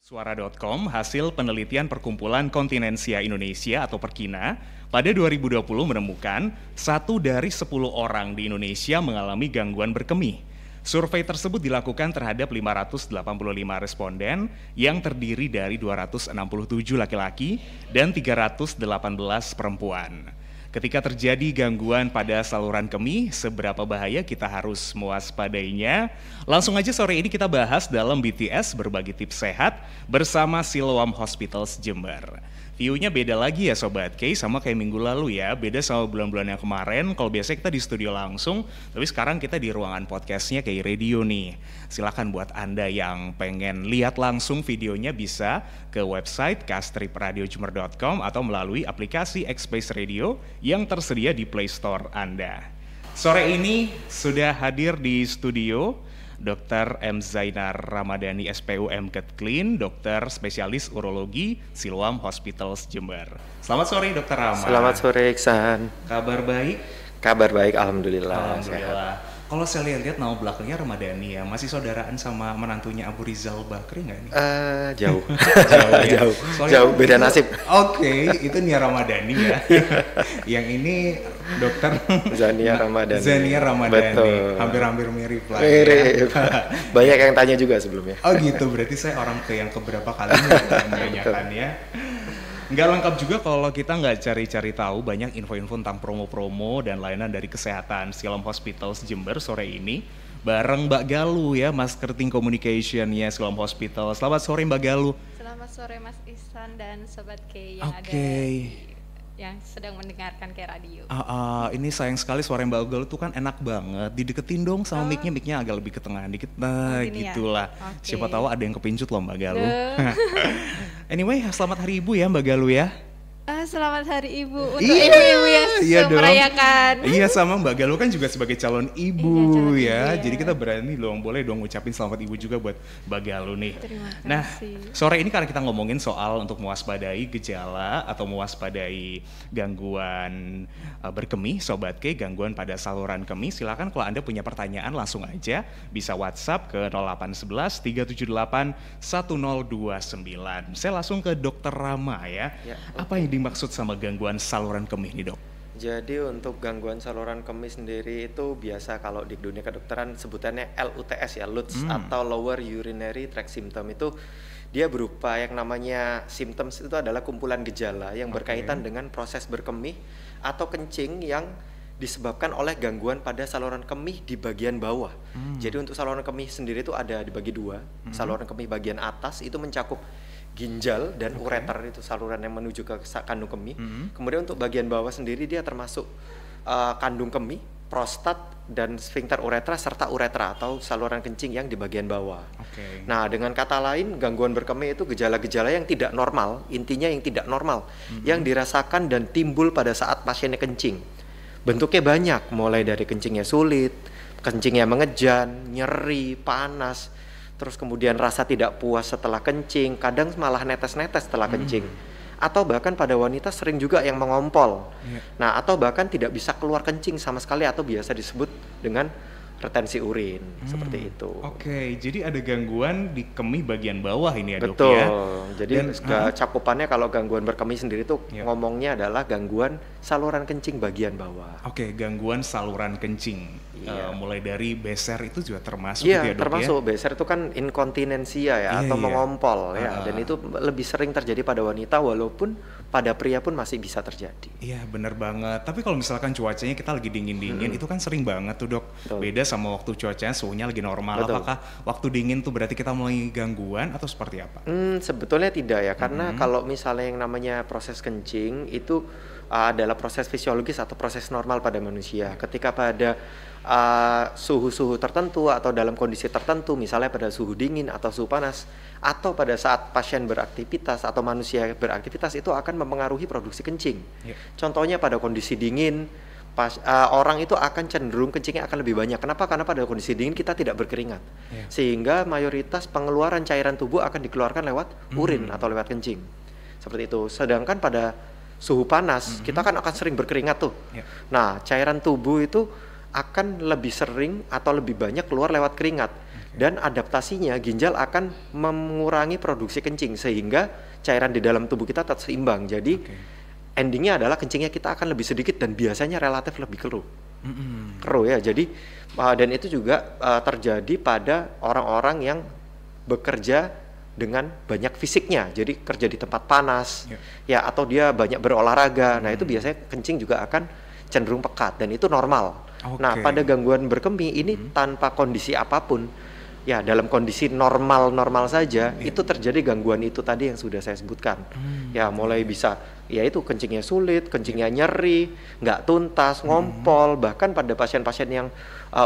Suara.com hasil penelitian Perkumpulan Kontinensia Indonesia atau Perkina pada 2020 menemukan 1 dari 10 orang di Indonesia mengalami gangguan berkemih. Survei tersebut dilakukan terhadap 585 responden yang terdiri dari 267 laki-laki dan 318 perempuan. Ketika terjadi gangguan pada saluran kemih, seberapa bahaya kita harus mewaspadainya? Langsung aja sore ini kita bahas dalam BTS Berbagi Tips Sehat bersama Siloam Hospitals Jember. View-nya beda lagi ya Sobat K, sama kayak minggu lalu ya, beda sama bulan-bulan yang kemarin. Kalau biasanya kita di studio langsung, tapi sekarang kita di ruangan podcastnya kayak radio nih. Silakan buat Anda yang pengen lihat langsung videonya bisa ke website castripradiojumer.com atau melalui aplikasi X-Space Radio yang tersedia di Play Store Anda. Sore ini sudah hadir di studio Dr. M. Zainar Ramadhani SPU MKet Clean, dokter spesialis urologi Siloam Hospitals Jember. Selamat sore Dr. Rama. Selamat sore Iksan. Kabar baik? Kabar baik, alhamdulillah. Alhamdulillah. Kalau saya lihat nama belakangnya Ramadhani ya, masih saudaraan sama menantunya Abu Rizal Bakri nggak nih? Jauh. Ya? Jauh, beda nasib. Oke, itu Nia Ramadhani ya. Yang ini dokter Zania Ramadhani. Zania Ramadhani. Betul. Hampir-hampir mirip lah. Mirip. Banyak yang tanya juga sebelumnya. Oh gitu, berarti saya orang yang keberapa kalinya yang menanyakannya. Nggak lengkap juga kalau kita nggak cari-cari tahu banyak info-info tentang promo-promo dan layanan dari kesehatan Siloam Hospitals Jember sore ini bareng Mbak Galuh ya, Marketing Communication-nya Siloam Hospital. Selamat sore Mbak Galuh. Selamat sore Mas Ihsan dan Sobat K yang ada yang sedang mendengarkan kayak radio. Ini sayang sekali suara Mbak Galuh tuh kan enak banget. Dideketin dong sama mic-nya agak lebih ke tengah dikit. Nah gitulah. Ya? Okay. Siapa tahu ada yang kepincut loh Mbak Galuh. Anyway, selamat hari Ibu ya Mbak Galuh ya. Selamat Hari Ibu untuk ibu-ibu yang merayakan. Iya sama Mbak Galuh kan juga sebagai calon ibu ya. Jadi kita berani dong, boleh dong ngucapin selamat ibu juga buat Mbak Galuh nih. Terima kasih. Nah, sore ini karena kita ngomongin soal untuk mewaspadai gejala atau mewaspadai gangguan berkemih, Sobat K, gangguan pada saluran kemih. Silakan kalau Anda punya pertanyaan langsung aja bisa WhatsApp ke 0811 378 1029. Saya langsung ke Dokter Rama ya. Apa yang dimaksud sama gangguan saluran kemih nih dok? Jadi untuk gangguan saluran kemih sendiri itu biasa kalau di dunia kedokteran sebutannya LUTS ya, LUTS atau Lower Urinary Tract Symptom. Itu dia berupa yang namanya symptoms itu adalah kumpulan gejala yang berkaitan dengan proses berkemih atau kencing yang disebabkan oleh gangguan pada saluran kemih di bagian bawah. Jadi untuk saluran kemih sendiri itu ada dibagi dua. Saluran kemih bagian atas itu mencakup ginjal dan ureter, itu saluran yang menuju ke kandung kemih. Kemudian untuk bagian bawah sendiri dia termasuk kandung kemih, prostat dan sphincter uretra serta uretra atau saluran kencing yang di bagian bawah. Nah, dengan kata lain gangguan berkemih itu gejala-gejala yang tidak normal, intinya yang tidak normal, yang dirasakan dan timbul pada saat pasiennya kencing. Bentuknya banyak, mulai dari kencingnya sulit, kencingnya mengejan, nyeri, panas, terus kemudian rasa tidak puas setelah kencing, kadang malah netes-netes setelah kencing. Atau bahkan pada wanita sering juga yang mengompol. Nah, atau bahkan tidak bisa keluar kencing sama sekali atau biasa disebut dengan retensi urin, seperti itu. Jadi ada gangguan di kemih bagian bawah ini ya dok Betul. ya? Jadi cakupannya kalau gangguan berkemih sendiri tuh ngomongnya adalah gangguan saluran kencing bagian bawah. Gangguan saluran kencing. Mulai dari beser itu juga termasuk gitu ya dok termasuk ya? Beser itu kan inkontinensia ya atau mengompol ya, dan itu lebih sering terjadi pada wanita walaupun pada pria pun masih bisa terjadi. Iya benar banget, tapi kalau misalkan cuacanya kita lagi dingin-dingin itu kan sering banget tuh dok. Beda sama waktu cuacanya suhunya lagi normal. Apakah waktu dingin tuh berarti kita mulai gangguan atau seperti apa? Sebetulnya tidak ya, karena kalau misalnya yang namanya proses kencing itu adalah proses fisiologis atau proses normal pada manusia. Ketika pada suhu-suhu tertentu atau dalam kondisi tertentu, misalnya pada suhu dingin atau suhu panas, atau pada saat pasien beraktivitas atau manusia beraktivitas, itu akan mempengaruhi produksi kencing. Contohnya pada kondisi dingin, orang itu akan cenderung kencingnya akan lebih banyak. Kenapa? Karena pada kondisi dingin kita tidak berkeringat, sehingga mayoritas pengeluaran cairan tubuh akan dikeluarkan lewat urin atau lewat kencing, seperti itu. Sedangkan pada suhu panas kita kan akan sering berkeringat tuh. Nah, cairan tubuh itu akan lebih sering atau lebih banyak keluar lewat keringat. Dan adaptasinya ginjal akan mengurangi produksi kencing sehingga cairan di dalam tubuh kita tetap seimbang. Jadi endingnya adalah kencingnya kita akan lebih sedikit dan biasanya relatif lebih keruh. Keruh ya. Jadi dan itu juga terjadi pada orang-orang yang bekerja dengan banyak fisiknya. Jadi kerja di tempat panas ya atau dia banyak berolahraga. Nah, itu biasanya kencing juga akan cenderung pekat dan itu normal. Nah, pada gangguan berkemih ini tanpa kondisi apapun, ya dalam kondisi normal saja itu terjadi gangguan itu tadi yang sudah saya sebutkan. Ya mulai bisa ya itu kencingnya sulit, kencingnya nyeri, nggak tuntas, ngompol, bahkan pada pasien-pasien yang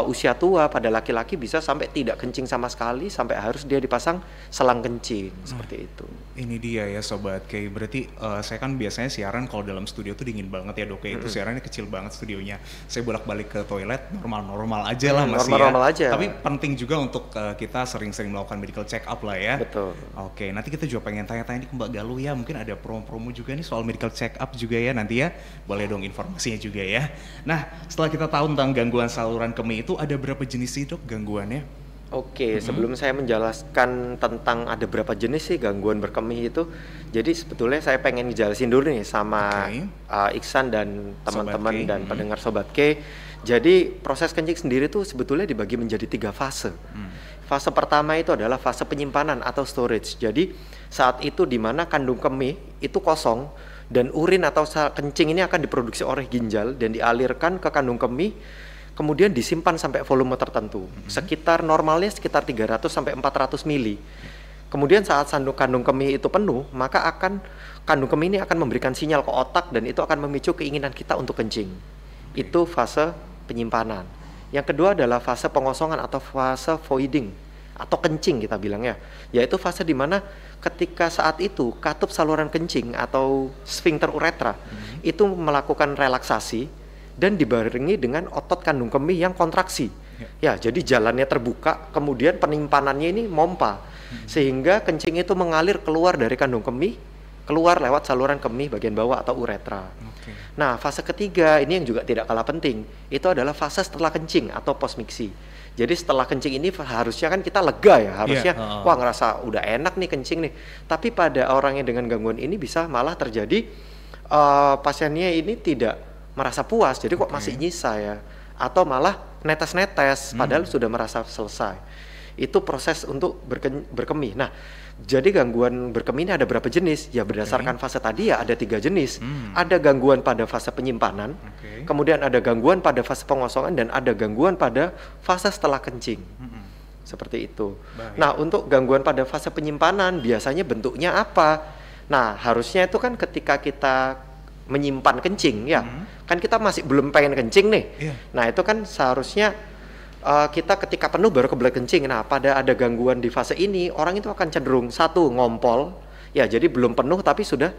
usia tua, pada laki-laki bisa sampai tidak kencing sama sekali, sampai harus dia dipasang selang kencing seperti itu. Ini dia ya Sobat K, berarti saya kan biasanya siaran kalau dalam studio tuh dingin banget ya Dok, itu siarannya kecil banget studionya, saya bolak-balik ke toilet normal-normal aja lah Mas normal aja. Tapi penting juga untuk kita sering-sering melakukan medical check up lah ya. Betul. Oke, nanti kita juga pengen tanya-tanya nih ke Mbak Galuh ya, mungkin ada promo-promo juga nih soal medical check up juga ya nanti ya, boleh dong informasinya juga ya. Nah, setelah kita tahu tentang gangguan saluran kemih itu ada berapa jenis sih Dok gangguannya? Oke, sebelum saya menjelaskan tentang ada berapa jenis sih gangguan berkemih itu, jadi sebetulnya saya pengen ngejelasin dulu nih sama Iksan dan teman-teman dan pendengar Sobat K. Jadi proses kencing sendiri tuh sebetulnya dibagi menjadi 3 fase. Fase pertama itu adalah fase penyimpanan atau storage. Jadi saat itu di mana kandung kemih itu kosong dan urin atau kencing ini akan diproduksi oleh ginjal dan dialirkan ke kandung kemih, kemudian disimpan sampai volume tertentu. Sekitar normalnya sekitar 300 sampai 400 mili. Kemudian saat kandung kemih itu penuh, maka kandung kemih ini akan memberikan sinyal ke otak dan itu akan memicu keinginan kita untuk kencing. Itu fase penyimpanan. Yang kedua adalah fase pengosongan atau fase voiding atau kencing kita bilang ya. Yaitu fase di mana ketika saat itu katup saluran kencing atau sphincter uretra itu melakukan relaksasi dan dibarengi dengan otot kandung kemih yang kontraksi. Ya, jadi jalannya terbuka, kemudian penimpanannya ini mompa. Sehingga kencing itu mengalir keluar dari kandung kemih, keluar lewat saluran kemih bagian bawah atau uretra. Nah, fase ketiga ini yang juga tidak kalah penting, itu adalah fase setelah kencing atau postmixi. Jadi setelah kencing ini harusnya kan kita lega ya, harusnya wah ngerasa udah enak nih kencing nih. Tapi pada orang yang dengan gangguan ini bisa malah terjadi pasiennya ini tidak merasa puas, jadi kok masih nyisa ya, atau malah netes-netes padahal sudah merasa selesai. Itu proses untuk berkemih. Nah, jadi gangguan berkemih ini ada berapa jenis? Ya berdasarkan fase tadi ya ada 3 jenis. Ada gangguan pada fase penyimpanan, kemudian ada gangguan pada fase pengosongan, dan ada gangguan pada fase setelah kencing. Seperti itu. Nah, untuk gangguan pada fase penyimpanan biasanya bentuknya apa? Nah, harusnya itu kan ketika kita menyimpan kencing ya, kan kita masih belum pengen kencing nih. Nah, itu kan seharusnya kita ketika penuh baru kebelet kencing. Nah, pada ada gangguan di fase ini, orang itu akan cenderung satu ngompol, ya jadi belum penuh tapi sudah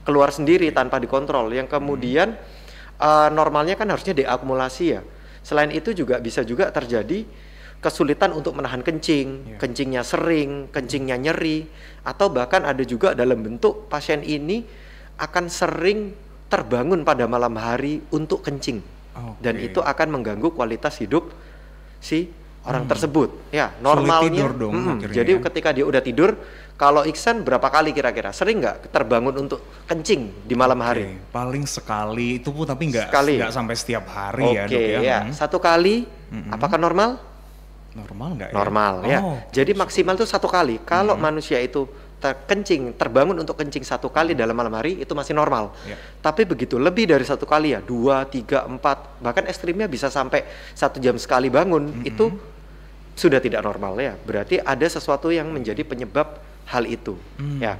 keluar sendiri tanpa dikontrol. Yang kemudian normalnya kan harusnya deakumulasi ya. Selain itu juga bisa juga terjadi kesulitan untuk menahan kencing, kencingnya sering, kencingnya nyeri, atau bahkan ada juga dalam bentuk pasien ini akan sering terbangun pada malam hari untuk kencing, dan itu akan mengganggu kualitas hidup si orang tersebut. Ya, normalnya. Tidur dong, jadi ketika dia udah tidur, kalau Iksan berapa kali kira-kira sering nggak terbangun untuk kencing di malam hari? Paling sekali itu pun, tapi nggak sampai setiap hari ya Dok ya. 1 kali, apakah normal? Normal nggak ya? Normal ya. Jadi maksimal itu 1 kali. Kalau manusia itu terbangun untuk kencing 1 kali dalam malam hari itu masih normal. Tapi begitu lebih dari 1 kali ya, 2, 3, 4, bahkan ekstrimnya bisa sampai 1 jam sekali bangun, itu sudah tidak normal ya. Berarti ada sesuatu yang menjadi penyebab hal itu. Ya.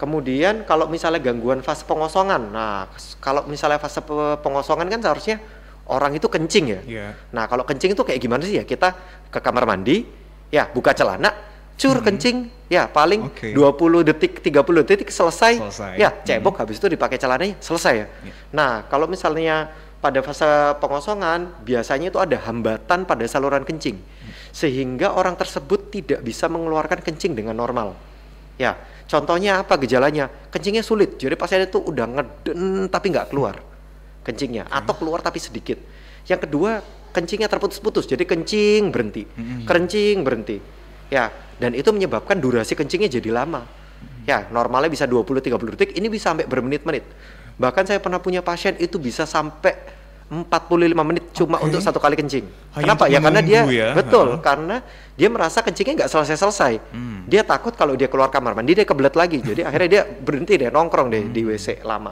Kemudian kalau misalnya gangguan fase pengosongan, nah kalau misalnya fase pengosongan kan seharusnya orang itu kencing ya. Nah, kalau kencing itu kayak gimana sih ya? Kita ke kamar mandi, ya buka celana, kencing, ya paling 20 detik, 30 detik selesai. Ya, cebok, habis itu dipakai celananya, selesai ya. Nah, kalau misalnya pada fase pengosongan, biasanya itu ada hambatan pada saluran kencing, sehingga orang tersebut tidak bisa mengeluarkan kencing dengan normal. Ya, contohnya apa gejalanya? Kencingnya sulit, jadi pasien itu udah ngeden tapi nggak keluar kencingnya, atau keluar tapi sedikit. Yang kedua, kencingnya terputus-putus, jadi kencing berhenti, kencing berhenti. Ya, dan itu menyebabkan durasi kencingnya jadi lama. Ya, normalnya bisa 20-30 detik, ini bisa sampai bermenit-menit. Bahkan saya pernah punya pasien itu bisa sampai 45 menit cuma untuk satu kali kencing. Kenapa? Ya karena dia betul, karena dia merasa kencingnya nggak selesai-selesai. Dia takut kalau dia keluar kamar mandi dia kebelet lagi. Jadi akhirnya dia berhenti deh nongkrong deh di WC lama.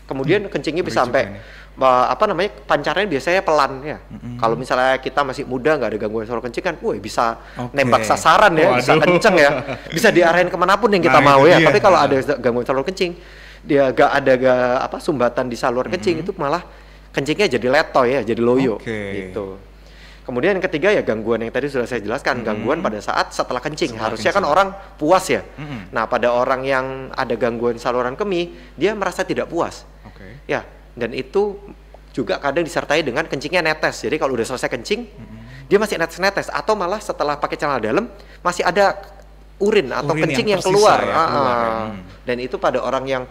Kemudian kencingnya bisa sampai pancarnya biasanya pelan ya. Kalau misalnya kita masih muda nggak ada gangguan saluran kencing kan, bisa nembak sasaran ya, bisa kenceng ya, bisa diarahin kemanapun yang kita mau ya. Tapi kalau ada gangguan saluran kencing, dia nggak ada sumbatan di saluran kencing, itu malah kencingnya jadi letoy ya, jadi loyo gitu. Kemudian yang ketiga ya gangguan yang tadi sudah saya jelaskan, gangguan pada saat setelah kencing. Harusnya kan orang puas ya. Nah, pada orang yang ada gangguan saluran kemih, dia merasa tidak puas. Ya, dan itu juga kadang disertai dengan kencingnya netes. Jadi kalau udah selesai kencing, dia masih netes-netes, atau malah setelah pakai celana dalam masih ada urin atau kencing yang keluar. Dan itu pada orang yang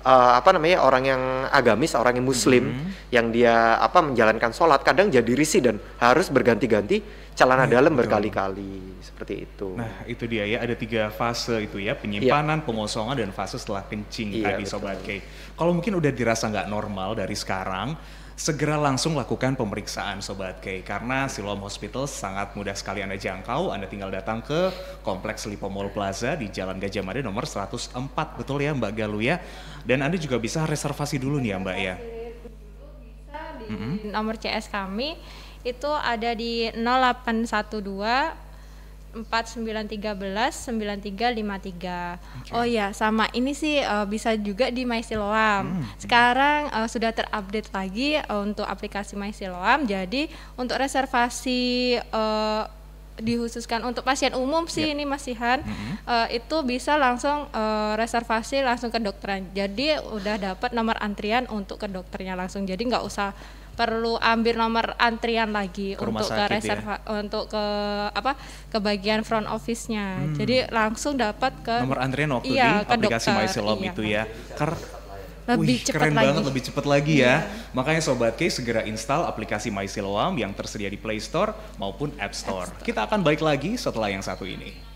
orang yang agamis, orang yang muslim, yang dia menjalankan sholat, kadang jadi risih dan harus berganti-ganti celana dalam berkali-kali, seperti itu. Nah, itu dia ya, ada 3 fase itu ya, penyimpanan, pengosongan, dan fase setelah kencing tadi Sobat K. Kalau mungkin udah dirasa nggak normal dari sekarang, segera langsung lakukan pemeriksaan Sobat K, karena Siloam Hospital sangat mudah sekali Anda jangkau. Anda tinggal datang ke Kompleks Lipo Mall Plaza di Jalan Gajah Mada nomor 104, betul ya Mbak Galuh ya? Dan Anda juga bisa reservasi dulu nih ya Mbak ya? Bisa di nomor CS kami, itu ada di 0812 4913 9353. Oh ya, sama ini sih bisa juga di My Siloam. Sekarang sudah terupdate lagi untuk aplikasi My Siloam. Jadi untuk reservasi dikhususkan untuk pasien umum sih ini Mas Ihan, itu bisa langsung reservasi langsung ke dokteran. Jadi udah dapat nomor antrian untuk ke dokternya langsung. Jadi nggak usah perlu ambil nomor antrian lagi untuk ke untuk ke bagian front office-nya. Jadi langsung dapat ke nomor antrian waktu di aplikasi My Siloam itu ya. Karena keren banget, lebih cepat lagi ya. Makanya Sobat K segera install aplikasi My Siloam yang tersedia di Play Store maupun App Store. Kita akan balik lagi setelah yang satu ini.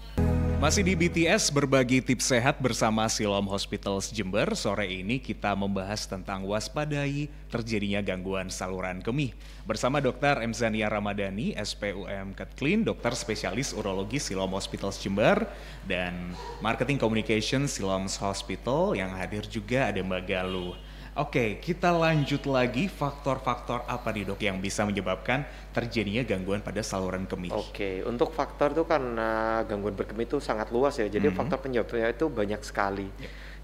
Masih di BTS berbagi tips sehat bersama Siloam Hospitals Jember. Sore ini kita membahas tentang waspadai terjadinya gangguan saluran kemih. Bersama Dr. Emzania Ramadhani, SPUM Ketlin, dokter spesialis urologi Siloam Hospitals Jember, dan Marketing Communication Siloam Hospital. Yang hadir juga ada Mbak Galuh. Oke, kita lanjut lagi, faktor-faktor apa nih dok yang bisa menyebabkan terjadinya gangguan pada saluran kemih? Oke, untuk faktor itu karena gangguan berkemih itu sangat luas ya, jadi faktor penyebabnya itu banyak sekali.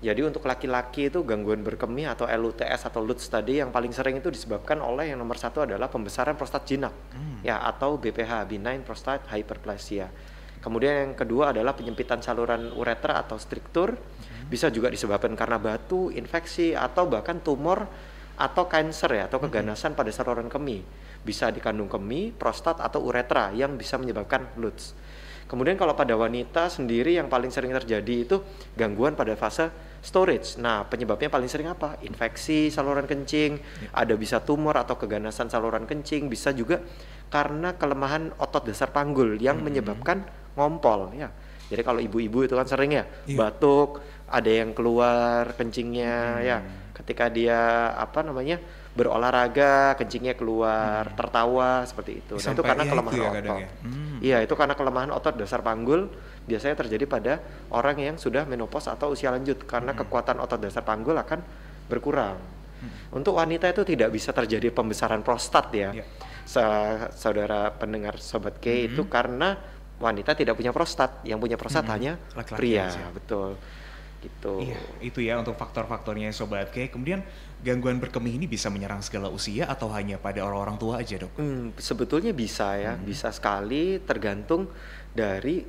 Jadi untuk laki-laki itu gangguan berkemih atau LUTS atau LUTS tadi yang paling sering itu disebabkan oleh yang nomor 1 adalah pembesaran prostat jinak, ya, atau BPH, benign prostate hyperplasia. Kemudian yang kedua adalah penyempitan saluran uretra atau struktur. Bisa juga disebabkan karena batu, infeksi, atau bahkan tumor atau kanker ya, atau keganasan pada saluran kemih. Bisa di kandung kemih, prostat, atau uretra yang bisa menyebabkan LUTS. Kemudian kalau pada wanita sendiri yang paling sering terjadi itu gangguan pada fase storage. Nah, penyebabnya paling sering apa? Infeksi saluran kencing, ada bisa tumor atau keganasan saluran kencing, bisa juga karena kelemahan otot dasar panggul yang menyebabkan ngompol ya. Jadi kalau ibu-ibu itu kan sering ya batuk, ada yang keluar kencingnya ya. Ketika dia berolahraga, kencingnya keluar, tertawa seperti itu. Nah, itu karena kelemahan otot. Iya, itu karena kelemahan otot dasar panggul biasanya terjadi pada orang yang sudah menopause atau usia lanjut karena kekuatan otot dasar panggul akan berkurang. Untuk wanita itu tidak bisa terjadi pembesaran prostat ya. Saudara pendengar Sobat K, itu karena wanita tidak punya prostat, yang punya prostat hanya laki-laki pria aja. Betul. Gitu. Iya, itu ya untuk faktor-faktornya Sobat K. Kemudian gangguan berkemih ini bisa menyerang segala usia atau hanya pada orang-orang tua aja dok? Sebetulnya bisa ya, bisa sekali tergantung dari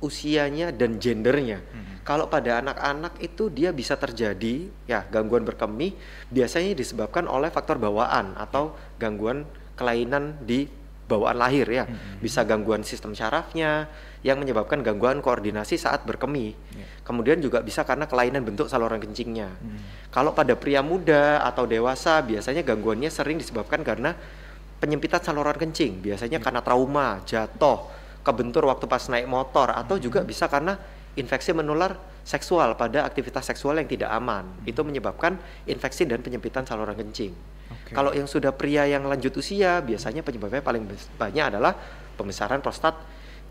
usianya dan gendernya. Kalau pada anak-anak itu dia bisa terjadi ya gangguan berkemih biasanya disebabkan oleh faktor bawaan atau gangguan kelainan di bawaan lahir ya. Bisa gangguan sistem syarafnya yang menyebabkan gangguan koordinasi saat berkemih. Kemudian juga bisa karena kelainan bentuk saluran kencingnya. Kalau pada pria muda atau dewasa biasanya gangguannya sering disebabkan karena penyempitan saluran kencing. Biasanya karena trauma, jatuh, kebentur waktu pas naik motor, atau juga bisa karena infeksi menular seksual pada aktivitas seksual yang tidak aman. Itu menyebabkan infeksi dan penyempitan saluran kencing. Kalau yang sudah pria yang lanjut usia, biasanya penyebabnya paling banyak adalah pembesaran prostat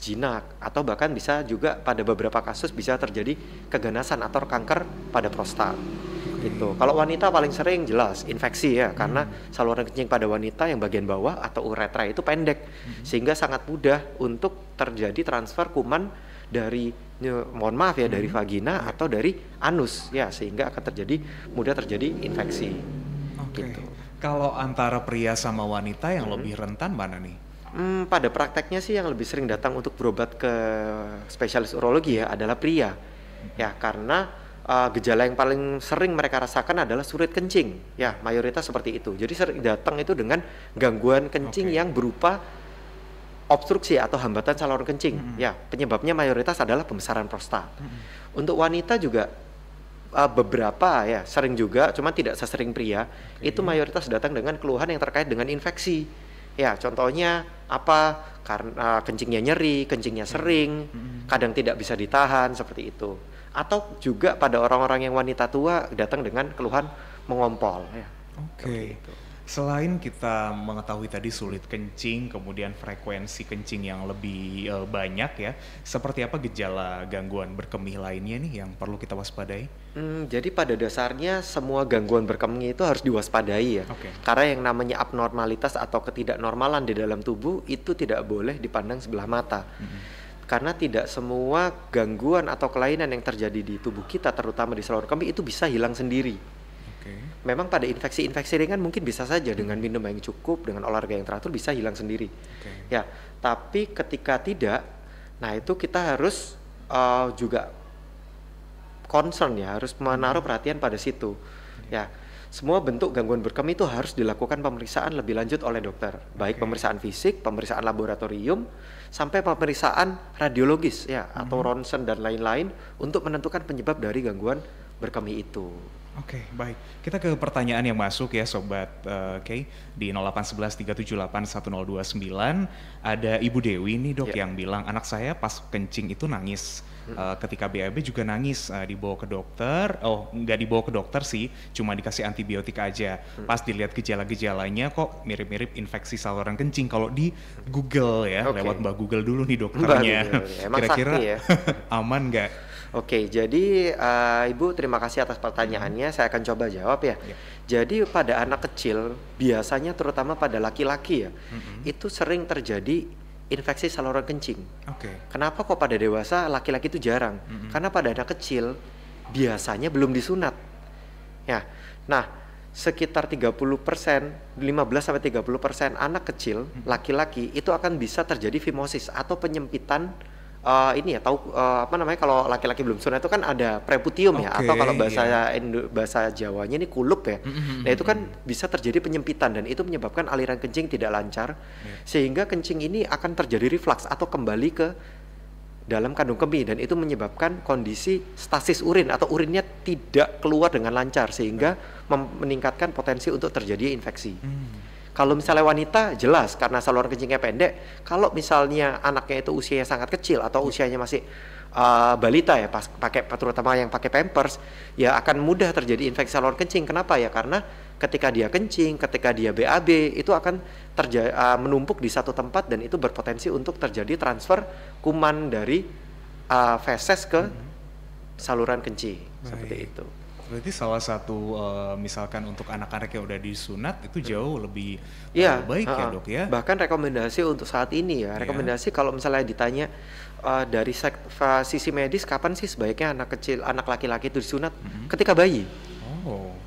jinak, atau bahkan bisa juga pada beberapa kasus bisa terjadi keganasan atau kanker pada prostat. Gitu. Kalau wanita paling sering jelas infeksi ya, karena saluran kencing pada wanita yang bagian bawah atau uretra itu pendek, sehingga sangat mudah untuk terjadi transfer kuman dari, mohon maaf ya, dari vagina atau dari anus ya, sehingga akan mudah terjadi infeksi. Gitu. Kalau antara pria sama wanita yang lebih rentan mana nih? Pada prakteknya sih yang lebih sering datang untuk berobat ke spesialis urologi ya adalah pria. Ya, karena gejala yang paling sering mereka rasakan adalah sulit kencing. Ya, mayoritas seperti itu. Jadi sering datang itu dengan gangguan kencing yang berupa obstruksi atau hambatan saluran kencing. Ya, penyebabnya mayoritas adalah pembesaran prostat. Untuk wanita juga beberapa ya, sering juga, cuma tidak sesering pria. Itu mayoritas datang dengan keluhan yang terkait dengan infeksi. Ya, contohnya apa? Karena kencingnya nyeri, kencingnya sering, kadang tidak bisa ditahan, seperti itu. Atau juga pada orang-orang yang wanita tua datang dengan keluhan mengompol. Ya. Gitu. Selain kita mengetahui tadi sulit kencing, kemudian frekuensi kencing yang lebih banyak ya, seperti apa gejala gangguan berkemih lainnya nih yang perlu kita waspadai? Jadi pada dasarnya semua gangguan berkemih itu harus diwaspadai ya. Karena yang namanya abnormalitas atau ketidaknormalan di dalam tubuh itu tidak boleh dipandang sebelah mata. Karena tidak semua gangguan atau kelainan yang terjadi di tubuh kita, terutama di saluran kemih, itu bisa hilang sendiri. Memang pada infeksi-infeksi ringan mungkin bisa saja dengan minum yang cukup, dengan olahraga yang teratur bisa hilang sendiri. Ya, tapi ketika tidak, nah itu kita harus juga concern ya, harus menaruh perhatian pada situ. Ya, semua bentuk gangguan berkemih itu harus dilakukan pemeriksaan lebih lanjut oleh dokter, baik pemeriksaan fisik, pemeriksaan laboratorium, sampai pemeriksaan radiologis ya, atau ronsen dan lain-lain untuk menentukan penyebab dari gangguan berkemih itu. Baik. Kita ke pertanyaan yang masuk ya Sobat Kay di 0811-378-1029. Ada Ibu Dewi nih dok yang bilang anak saya pas kencing itu nangis. Ketika BAB juga nangis, dibawa ke dokter. Nggak dibawa ke dokter sih, cuma dikasih antibiotik aja. Pas dilihat gejala-gejalanya kok mirip-mirip infeksi saluran kencing. Kalau di Google ya, lewat Mbak Google dulu nih dokternya. Kira-kira ya? Aman nggak? Jadi Ibu terima kasih atas pertanyaannya, saya akan coba jawab ya. Jadi pada anak kecil, biasanya terutama pada laki-laki ya, itu sering terjadi infeksi saluran kencing. Kenapa kok pada dewasa laki-laki itu jarang? Karena pada anak kecil biasanya belum disunat. Ya, nah sekitar 30%, 15-30% anak kecil laki-laki itu akan bisa terjadi fimosis atau penyempitan. Ini ya apa namanya, kalau laki-laki belum sunat itu kan ada preputium ya, atau kalau bahasa Jawanya ini kulup ya. Nah itu kan bisa terjadi penyempitan dan itu menyebabkan aliran kencing tidak lancar, sehingga kencing ini akan terjadi reflux atau kembali ke dalam kandung kemih, dan itu menyebabkan kondisi stasis urin atau urinnya tidak keluar dengan lancar, sehingga meningkatkan potensi untuk terjadi infeksi. Kalau misalnya wanita, jelas karena saluran kencingnya pendek. Kalau misalnya anaknya itu usianya sangat kecil atau usianya masih balita ya, pas pakai, terutama yang pakai pampers, ya akan mudah terjadi infeksi saluran kencing. Kenapa ya? Karena ketika dia kencing, ketika dia BAB, itu akan menumpuk di satu tempat dan itu berpotensi untuk terjadi transfer kuman dari feses ke saluran kencing. Seperti itu. Berarti salah satu misalkan untuk anak-anak yang udah disunat itu jauh lebih baik ya dok ya. Bahkan rekomendasi untuk saat ini ya, rekomendasi kalau misalnya ditanya dari sisi medis kapan sih sebaiknya anak laki-laki itu disunat? Ketika bayi.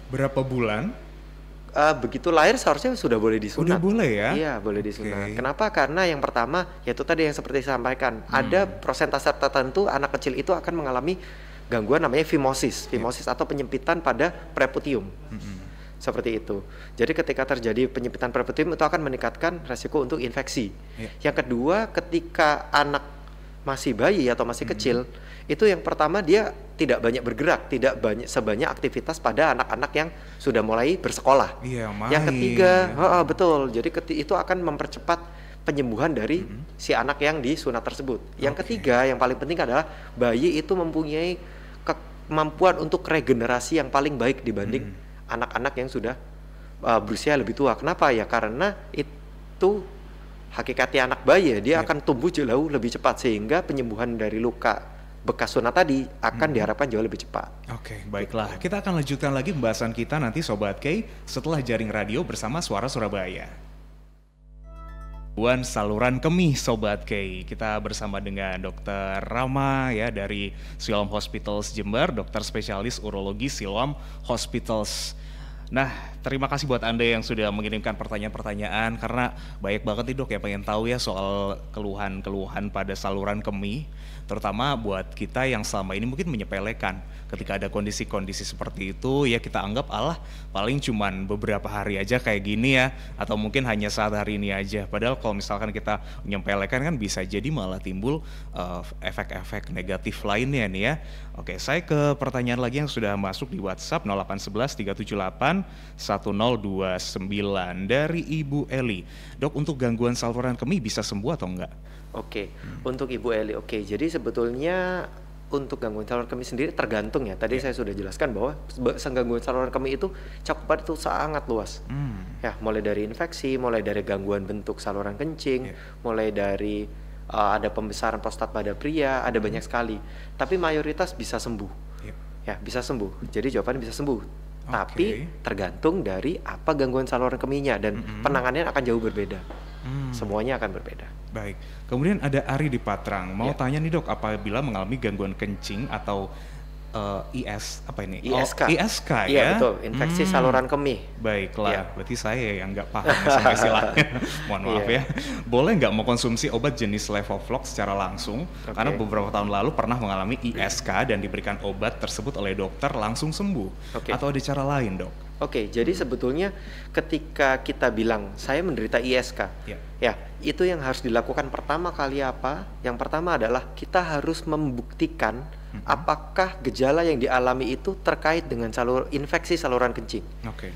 Berapa bulan? Begitu lahir seharusnya sudah boleh disunat. Udah boleh ya? Iya, boleh disunat. Kenapa? Karena yang pertama yaitu tadi yang seperti saya sampaikan, ada persentase tertentu anak kecil itu akan mengalami gangguan namanya fimosis atau penyempitan pada preputium. Seperti itu. Jadi ketika terjadi penyempitan preputium itu akan meningkatkan resiko untuk infeksi. Yang kedua, ketika anak masih bayi atau masih kecil, itu yang pertama dia tidak banyak bergerak, tidak banyak sebanyak aktivitas pada anak-anak yang sudah mulai bersekolah. Main. Yang ketiga, betul. Jadi itu akan mempercepat penyembuhan dari si anak yang disunat tersebut. Yang ketiga, yang paling penting adalah bayi itu mempunyai kemampuan untuk regenerasi yang paling baik dibanding anak-anak yang sudah berusia lebih tua. Kenapa ya? Karena itu hakikatnya anak bayi, dia akan tumbuh jauh lebih cepat, sehingga penyembuhan dari luka bekas sunat tadi akan diharapkan jauh lebih cepat. Oke, baiklah. Kita akan lanjutkan lagi pembahasan kita nanti Sobat K setelah Jaring Radio bersama Suara Surabaya. Saluran kemih Sobat K. Kita bersama dengan Dr. Rama ya dari Siloam Hospitals Jember, dokter spesialis urologi Siloam Hospitals. Nah, terima kasih buat Anda yang sudah mengirimkan pertanyaan-pertanyaan, karena banyak banget nih Dok ya pengen tahu ya soal keluhan-keluhan pada saluran kemih, terutama buat kita yang selama ini mungkin menyepelekan ketika ada kondisi-kondisi seperti itu ya kita anggap paling cuman beberapa hari aja kayak gini ya, atau mungkin hanya saat hari ini aja. Padahal kalau misalkan kita menyepelekan kan bisa jadi malah timbul efek-efek negatif lainnya nih ya. Oke, saya ke pertanyaan lagi yang sudah masuk di WhatsApp 0811 378 1029 dari Ibu Eli. Dok, untuk gangguan saluran kemih bisa sembuh atau enggak? Oke, untuk Ibu Eli, jadi sebetulnya untuk gangguan saluran kemih sendiri tergantung ya. Tadi saya sudah jelaskan bahwa gangguan saluran kemih itu cakupan itu sangat luas. Ya, mulai dari infeksi, mulai dari gangguan bentuk saluran kencing, mulai dari ada pembesaran prostat pada pria, ada banyak sekali. Tapi mayoritas bisa sembuh. Ya, bisa sembuh. Jadi jawabannya bisa sembuh. Tapi tergantung dari apa gangguan saluran kemihnya, dan penanganannya akan jauh berbeda. Semuanya akan berbeda. Baik. Kemudian ada Ari di Patrang. Mau tanya nih Dok, apabila mengalami gangguan kencing atau IS apa ini? ISK. ISK ya? Iya betul, infeksi saluran kemih. Baiklah, berarti saya yang nggak paham sama istilahnya. Mohon maaf ya. Boleh nggak mau konsumsi obat jenis Levoflox secara langsung? Karena beberapa tahun lalu pernah mengalami ISK dan diberikan obat tersebut oleh dokter langsung sembuh. Atau ada cara lain Dok? Jadi sebetulnya ketika kita bilang saya menderita ISK, ya itu yang harus dilakukan pertama kali apa? Yang pertama adalah kita harus membuktikan apakah gejala yang dialami itu terkait dengan infeksi saluran kencing.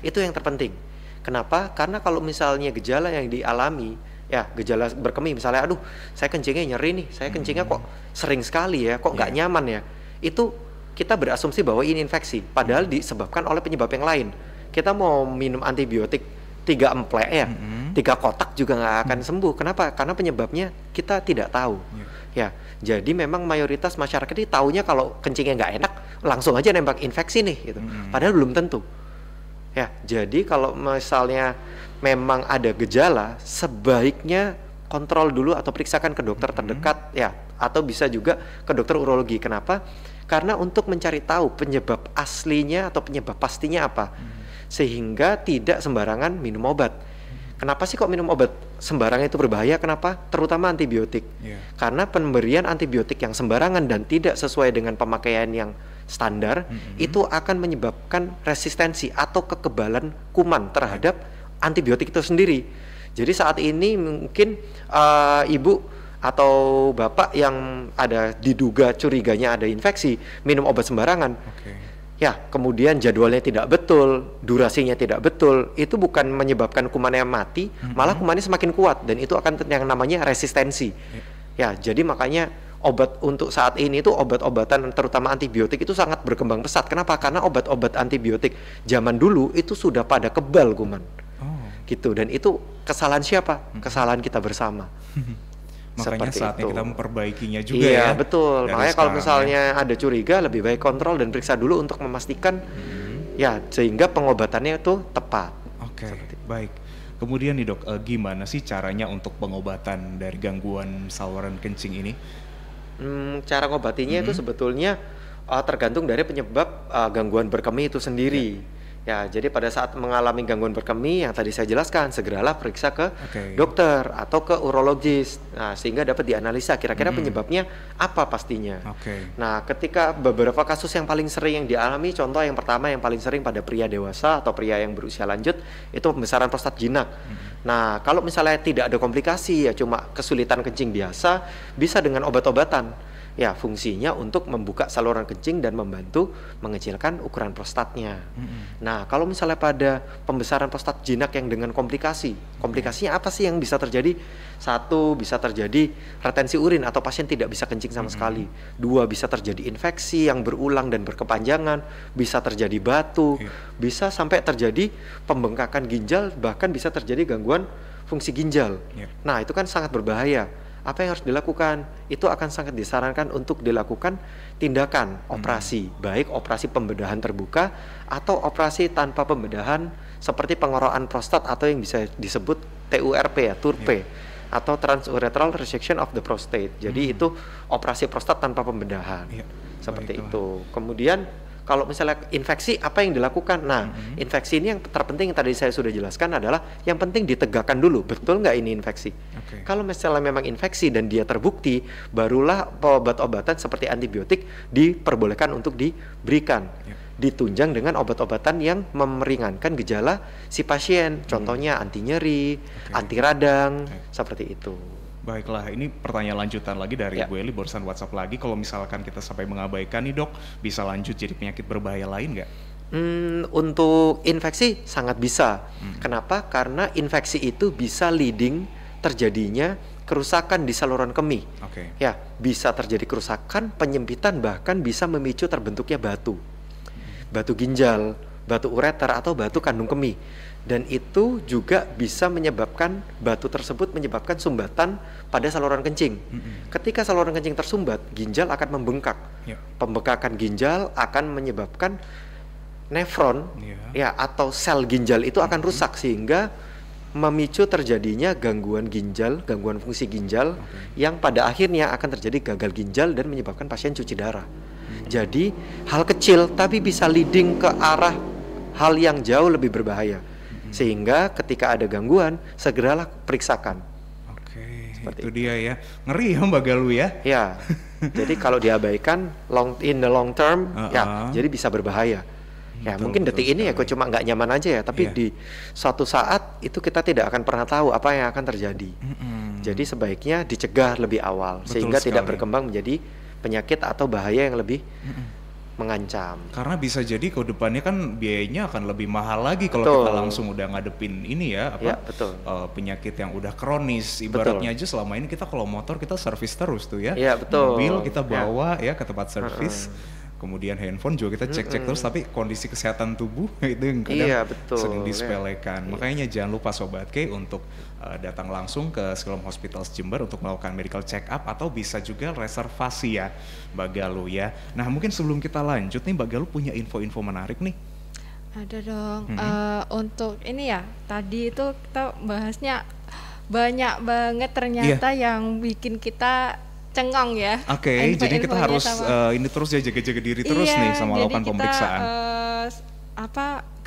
Itu yang terpenting. Kenapa? Karena kalau misalnya gejala yang dialami, ya gejala berkemih, misalnya aduh saya kencingnya nyeri nih, saya kencingnya kok sering sekali ya, kok nggak nyaman ya, itu kita berasumsi bahwa ini infeksi, padahal disebabkan oleh penyebab yang lain. Kita mau minum antibiotik 3 emplek ya, 3 kotak juga nggak akan sembuh. Kenapa? Karena penyebabnya kita tidak tahu. Ya, jadi memang mayoritas masyarakat ini taunya kalau kencingnya nggak enak, langsung aja nembak infeksi nih, gitu. Padahal belum tentu. Ya, jadi kalau misalnya memang ada gejala, sebaiknya kontrol dulu atau periksakan ke dokter terdekat ya, atau bisa juga ke dokter urologi. Kenapa? Karena untuk mencari tahu penyebab aslinya atau penyebab pastinya apa, sehingga tidak sembarangan minum obat. Kenapa sih kok minum obat sembarangan itu berbahaya? Kenapa? Terutama antibiotik. Karena pemberian antibiotik yang sembarangan dan tidak sesuai dengan pemakaian yang standar, itu akan menyebabkan resistensi atau kekebalan kuman terhadap antibiotik itu sendiri. Jadi saat ini mungkin ibu atau bapak yang ada diduga curiganya ada infeksi, minum obat sembarangan. Ya, kemudian jadwalnya tidak betul, durasinya tidak betul, itu bukan menyebabkan kumannya mati, malah kumannya semakin kuat, dan itu akan yang namanya resistensi. Ya, jadi makanya obat untuk saat ini itu obat-obatan terutama antibiotik itu sangat berkembang pesat. Kenapa? Karena obat-obat antibiotik zaman dulu itu sudah pada kebal kuman. Gitu, dan itu kesalahan siapa? Kesalahan kita bersama. Makanya saatnya kita memperbaikinya juga ya. Iya betul, makanya kalau misalnya ada curiga lebih baik kontrol dan periksa dulu untuk memastikan ya, sehingga pengobatannya itu tepat. Baik. Kemudian nih Dok, gimana sih caranya untuk pengobatan dari gangguan saluran kencing ini? Cara ngobatinya itu sebetulnya tergantung dari penyebab gangguan berkemih itu sendiri. Ya, jadi pada saat mengalami gangguan berkemih yang tadi saya jelaskan, segeralah periksa ke dokter atau ke urologis. Nah, sehingga dapat dianalisa kira-kira penyebabnya apa pastinya. Nah, ketika beberapa kasus yang paling sering yang dialami, contoh yang pertama yang paling sering pada pria dewasa atau pria yang berusia lanjut, itu pembesaran prostat jinak. Nah, kalau misalnya tidak ada komplikasi, ya cuma kesulitan kencing biasa, bisa dengan obat-obatan. Ya, fungsinya untuk membuka saluran kencing dan membantu mengecilkan ukuran prostatnya. Nah, kalau misalnya pada pembesaran prostat jinak yang dengan komplikasinya apa sih yang bisa terjadi? Satu, bisa terjadi retensi urin atau pasien tidak bisa kencing sama sekali. Dua, bisa terjadi infeksi yang berulang dan berkepanjangan, bisa terjadi batu, bisa sampai terjadi pembengkakan ginjal, bahkan bisa terjadi gangguan fungsi ginjal. Nah, itu kan sangat berbahaya. Apa yang harus dilakukan? Itu akan sangat disarankan untuk dilakukan tindakan operasi, baik operasi pembedahan terbuka atau operasi tanpa pembedahan seperti pengorokan prostat atau yang bisa disebut TURP ya, TURP atau transurethral resection of the prostate. Jadi itu operasi prostat tanpa pembedahan. Seperti itu. Kemudian kalau misalnya infeksi, apa yang dilakukan? Nah, infeksi ini yang terpenting yang tadi saya sudah jelaskan adalah yang penting ditegakkan dulu, betul nggak ini infeksi? Kalau misalnya memang infeksi dan dia terbukti, barulah obat-obatan seperti antibiotik diperbolehkan untuk diberikan. Ditunjang dengan obat-obatan yang meringankan gejala si pasien, contohnya anti nyeri, anti radang, seperti itu. Baiklah, ini pertanyaan lanjutan lagi dari Bu Eli, barusan WhatsApp lagi. Kalau misalkan kita sampai mengabaikan nih dok, bisa lanjut jadi penyakit berbahaya lain nggak? Untuk infeksi sangat bisa. Kenapa? Karena infeksi itu bisa leading terjadinya kerusakan di saluran kemih. Ya, bisa terjadi kerusakan, penyempitan, bahkan bisa memicu terbentuknya batu ginjal, batu ureter atau batu kandung kemih. Dan itu juga bisa menyebabkan batu tersebut menyebabkan sumbatan pada saluran kencing. Ketika saluran kencing tersumbat, ginjal akan membengkak. Pembengkakan ginjal akan menyebabkan nefron ya atau sel ginjal itu akan rusak sehingga memicu terjadinya gangguan ginjal, gangguan fungsi ginjal yang pada akhirnya akan terjadi gagal ginjal dan menyebabkan pasien cuci darah. Jadi hal kecil tapi bisa leading ke arah hal yang jauh lebih berbahaya. Sehingga ketika ada gangguan, segeralah periksakan. Seperti itu dia ya. Ngeri ya Mbak Galuh ya. Ya. Jadi kalau diabaikan in the long term ya jadi bisa berbahaya. Ya, mungkin detik ini ya kok cuma nggak nyaman aja ya, tapi di suatu saat itu kita tidak akan pernah tahu apa yang akan terjadi. Jadi sebaiknya dicegah lebih awal sehingga tidak berkembang menjadi penyakit atau bahaya yang lebih mengancam. Karena bisa jadi ke depannya kan biayanya akan lebih mahal lagi kalau kita langsung udah ngadepin ini ya, penyakit yang udah kronis. Ibaratnya aja selama ini kita kalau motor kita servis terus tuh ya. Mobil kita bawa ya ke tempat servis. Kemudian handphone juga kita cek-cek terus, tapi kondisi kesehatan tubuh itu yang kadang sering disepelekan. Makanya jangan lupa Sobat K untuk datang langsung ke Siloam Hospitals Jember untuk melakukan medical check up atau bisa juga reservasi ya Mbak Galuh ya. Nah mungkin sebelum kita lanjut nih Mbak Galuh punya info-info menarik nih. Ada dong. Untuk ini ya, tadi itu kita bahasnya banyak banget ternyata yang bikin kita cengong ya. Jadi kita harus ini terus ya jaga-jaga diri terus nih sama melakukan pemeriksaan.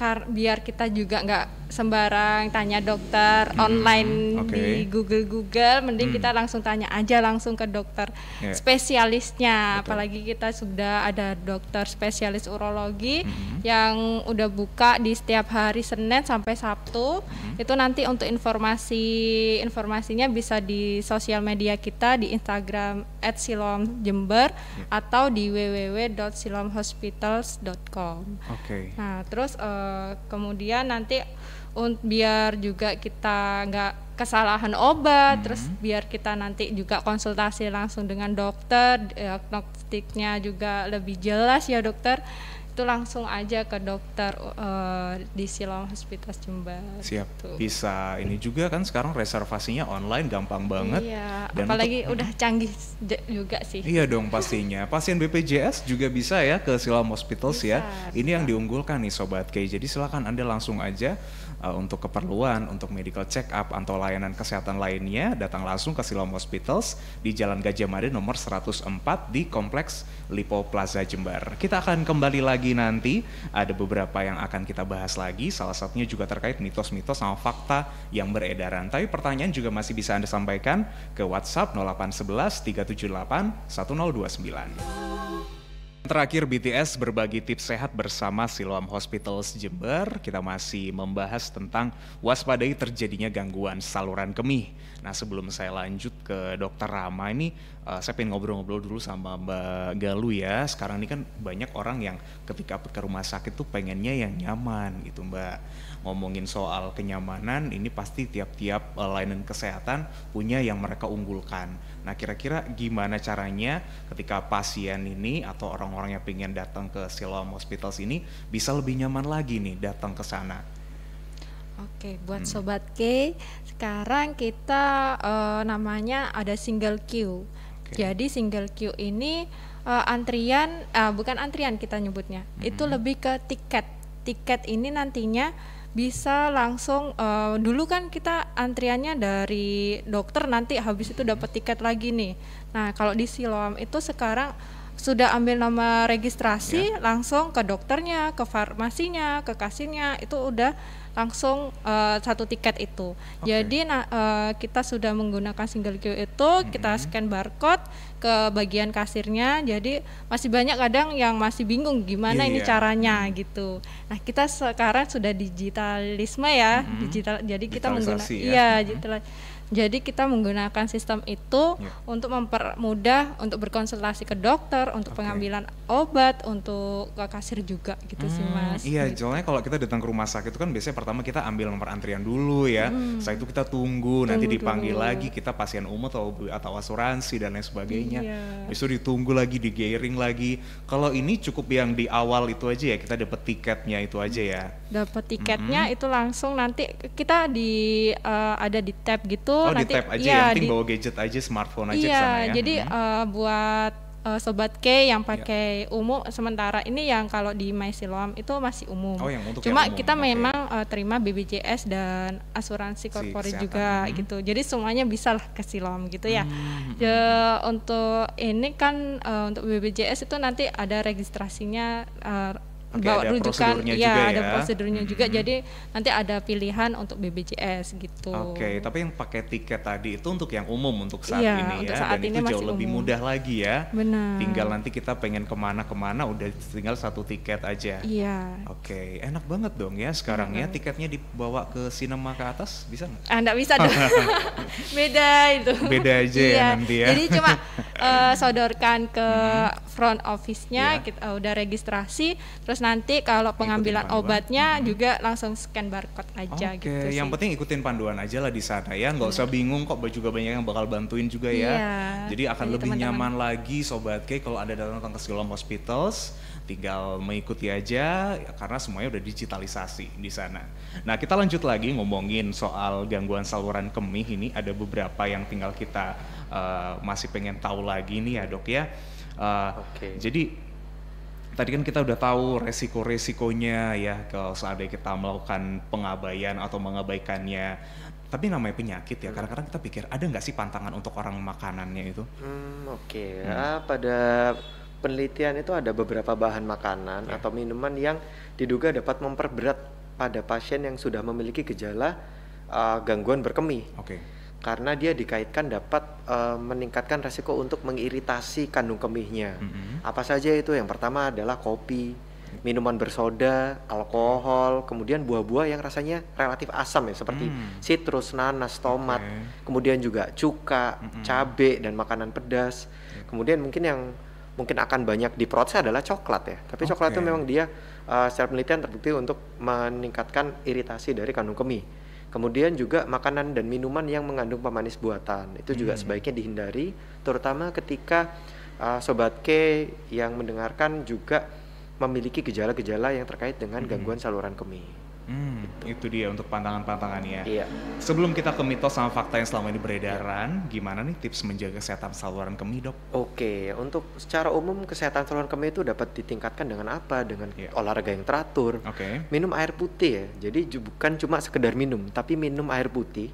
Biar kita juga nggak sembarang tanya dokter online di Google, mending kita langsung tanya aja langsung ke dokter spesialisnya. Apalagi kita sudah ada dokter spesialis urologi yang udah buka di setiap hari Senin sampai Sabtu. Itu nanti untuk informasinya bisa di sosial media kita di Instagram @siloamjember atau di www.siloamhospitals.com. Nah, terus kemudian nanti biar juga kita nggak kesalahan obat, terus biar kita nanti juga konsultasi langsung dengan dokter, diagnostiknya juga lebih jelas ya dokter, itu langsung aja ke dokter di Siloam Hospitals Jember. Siap, gitu. Bisa ini juga kan sekarang reservasinya online gampang banget. Iya, dan apalagi udah canggih juga sih. Iya dong pastinya. Pasien BPJS juga bisa ya ke Siloam Hospitals ya. Ini yang diunggulkan nih Sobat K. Jadi silakan Anda langsung aja untuk keperluan, untuk medical check up atau layanan kesehatan lainnya, datang langsung ke Siloam Hospitals di Jalan Gajah Mada nomor 104 di Kompleks Lipo Plaza Jember. Kita akan kembali lagi nanti, ada beberapa yang akan kita bahas lagi, salah satunya juga terkait mitos-mitos sama fakta yang beredaran. Tapi pertanyaan juga masih bisa Anda sampaikan ke WhatsApp 0811 378 1029. Terakhir BTS berbagi tips sehat bersama Siloam Hospitals Jember. Kita masih membahas tentang waspadai terjadinya gangguan saluran kemih. Nah sebelum saya lanjut ke Dokter Rama ini saya pengen ngobrol-ngobrol dulu sama Mbak Galuh ya. Sekarang ini kan banyak orang yang ketika ke rumah sakit tuh pengennya yang nyaman gitu Mbak. Ngomongin soal kenyamanan, ini pasti tiap-tiap layanan kesehatan punya yang mereka unggulkan. Nah kira-kira gimana caranya ketika pasien ini atau orang-orang yang pengen datang ke Siloam Hospitals ini bisa lebih nyaman lagi nih datang ke sana? Oke, buat Sobat K, sekarang kita namanya ada single queue. Jadi single queue ini antrian, bukan antrian kita nyebutnya, itu lebih ke tiket. Tiket ini nantinya bisa langsung, dulu kan kita antriannya dari dokter, nanti habis itu dapat tiket lagi nih. Nah kalau di Siloam itu sekarang sudah ambil nomor registrasi, langsung ke dokternya, ke farmasinya, ke kasirnya, itu udah langsung satu tiket itu. Jadi kita sudah menggunakan single queue itu, kita scan barcode ke bagian kasirnya. Jadi masih banyak kadang yang masih bingung gimana ini caranya gitu. Nah kita sekarang sudah digitalisme ya, digital. Jadi kita menggunakan Jadi kita menggunakan sistem itu untuk mempermudah untuk berkonsultasi ke dokter, untuk pengambilan obat, untuk ke kasir juga gitu sih Mas. Iya, gitu. soalnya kalau kita datang ke rumah sakit itu kan biasanya pertama kita ambil nomor antrian dulu ya. Setelah itu kita tunggu nanti dipanggil lagi, kita pasien umum atau asuransi dan lain sebagainya. Habis itu ditunggu lagi, digiring lagi. Kalau ini cukup yang di awal itu aja ya, kita dapat tiketnya itu aja ya. Dapat tiketnya itu langsung nanti kita ada di tab gitu. Oh nanti, di tab aja ya, yang penting bawa gadget aja, smartphone aja ke sana ya. Jadi buat Sobat K yang pakai umum, sementara ini yang kalau di My Siloam itu masih umum. Oh, yang untuk Cuma yang umum. kita memang terima BPJS dan asuransi korporat juga gitu. Jadi semuanya bisa lah ke Siloam gitu ya. Untuk ini kan untuk BPJS itu nanti ada registrasinya, bawa ada rujukan, prosedurnya juga ada ya. prosedurnya juga. Jadi nanti ada pilihan untuk BPJS gitu. Tapi yang pakai tiket tadi itu untuk yang umum untuk saat ini untuk ya, saat dan ini itu jauh masih lebih umum. mudah lagi ya. Benar. Tinggal nanti kita pengen kemana-kemana udah tinggal satu tiket aja. Iya. Enak banget dong ya sekarang ya. Tiketnya dibawa ke sinema ke atas bisa nggak? Nggak bisa dong. Beda itu. Beda aja ya nanti ya. Jadi cuma sodorkan ke front office-nya, kita udah registrasi, terus nanti kalau pengambilan obatnya juga langsung scan barcode aja gitu sih. Yang penting ikutin panduan aja lah di sana ya, nggak usah bingung kok, juga banyak yang bakal bantuin juga ya. Jadi akan lebih nyaman lagi Sobat K kalau ada datang ke Siloam Hospitals, tinggal mengikuti aja karena semuanya udah digitalisasi di sana. Nah kita lanjut lagi ngomongin soal gangguan saluran kemih, ini ada beberapa yang tinggal kita masih pengen tahu lagi nih ya dok ya. Jadi tadi kan kita udah tahu resiko-resikonya ya kalau seandainya kita melakukan pengabaian atau mengabaikannya. Tapi namanya penyakit ya, kadang-kadang kita pikir ada nggak sih pantangan untuk orang makanannya itu? Pada penelitian itu ada beberapa bahan makanan atau minuman yang diduga dapat memperberat pada pasien yang sudah memiliki gejala gangguan berkemih. Karena dia dikaitkan dapat meningkatkan resiko untuk mengiritasi kandung kemihnya. Apa saja itu? Yang pertama adalah kopi, minuman bersoda, alkohol, kemudian buah-buah yang rasanya relatif asam ya, seperti sitrus, nanas, tomat, kemudian juga cuka, cabai, dan makanan pedas. Kemudian mungkin akan banyak diprotes adalah coklat ya. Tapi coklat itu memang dia secara penelitian terbukti untuk meningkatkan iritasi dari kandung kemih. Kemudian juga makanan dan minuman yang mengandung pemanis buatan itu juga sebaiknya dihindari, terutama ketika Sobat K yang mendengarkan juga memiliki gejala-gejala yang terkait dengan gangguan saluran kemih. Itu dia untuk pantangan-pantangannya. Iya. Sebelum kita ke mitos sama fakta yang selama ini beredaran, gimana nih tips menjaga kesehatan saluran kemih dok? Untuk secara umum kesehatan saluran kemih itu dapat ditingkatkan dengan apa? Dengan olahraga yang teratur, minum air putih ya. Jadi bukan cuma sekedar minum, tapi minum air putih